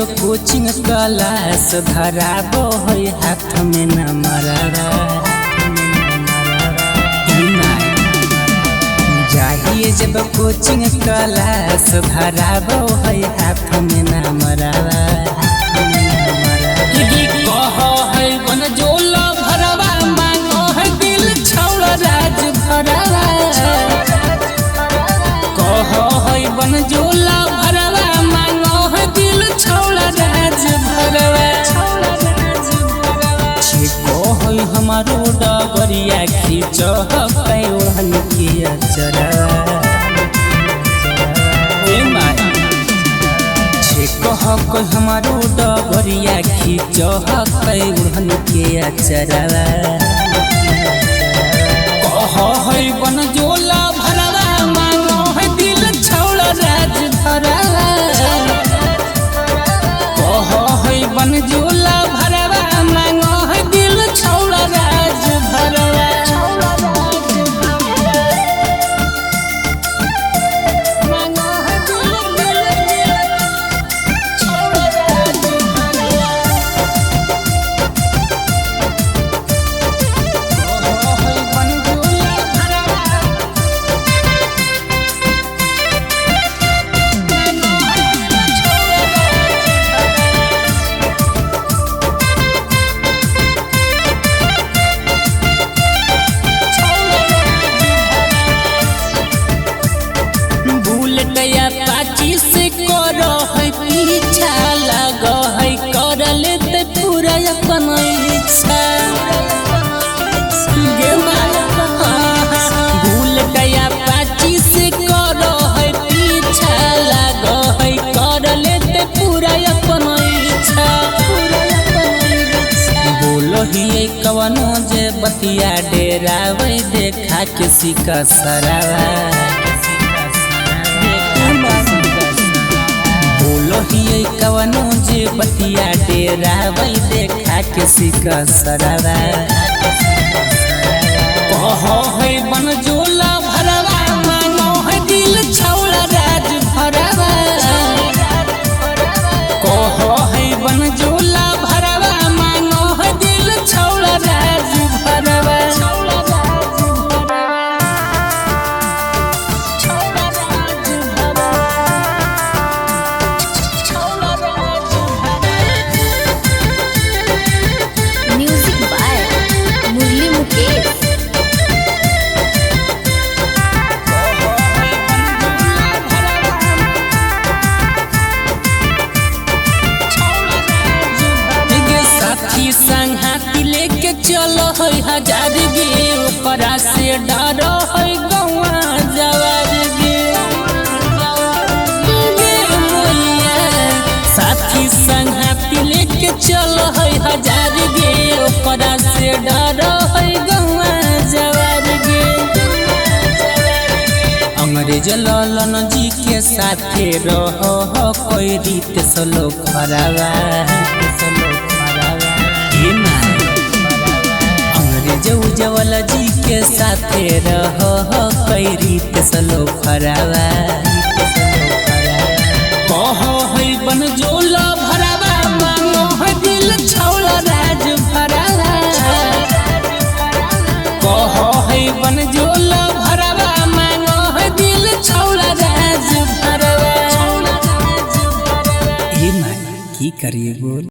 जब coaching class धराबो है हाथ में न मरारा जाहिए जब कोचिंग क्लास धराबो है हाथ में न मरारा कहो है बन जोला भरवा मांगो है दिल छौड़ा राज भरवा कहो है बन जोला भरवा मांगो है दिल छौड़ा राज भरवा छिको है हमारो डबरिया खींचो है ओढ़न के अचरवा कह कोई हमारो डबरिया खींचो है उड़न के अचरवा कह है बन जोला भरवा मांगो है दिल छौड़ा राज भरवा कह है बन जोला भरवा मांगो है दिल छौड़ा राज भरवा पाची से करो है पीछा लगो है कर लेते पूरा अपन इच्छा भूल गया पाची से करो है पीछा लगो है कर लेते पूरा अपन इच्छा बोलो ही कवनो जे बतिया डेरावे देखा के सिका सरावा लोहिए कवनो जे बतिया डेरावे देखा के सिका सरावा कहो है बन जोला भरवा मांगो है दिल छौड़ा राज भरवा कहो है बन जोला भरवा मांगो है दिल छौड़ा राज भरवा संघाती लेके चलो है हजार गे ओकरा से डरो है गौआ जवार गे साथी संघाती लेके चलो है हजार गे ओकरा से डरो है गौआ जवार गे अंग्रेज लालन जी के साथे रहो कोई रीत सलो खरावा अंग्रेज उज्जवल जी के साथे रहो कई रीत सलो फरावा कहो है बन जोला भरवा मांगो है दिल छौड़ा राज भरवा कहो है बन जोला भरवा मांगो है दिल छौड़ा राज भरवा की करिए बोल।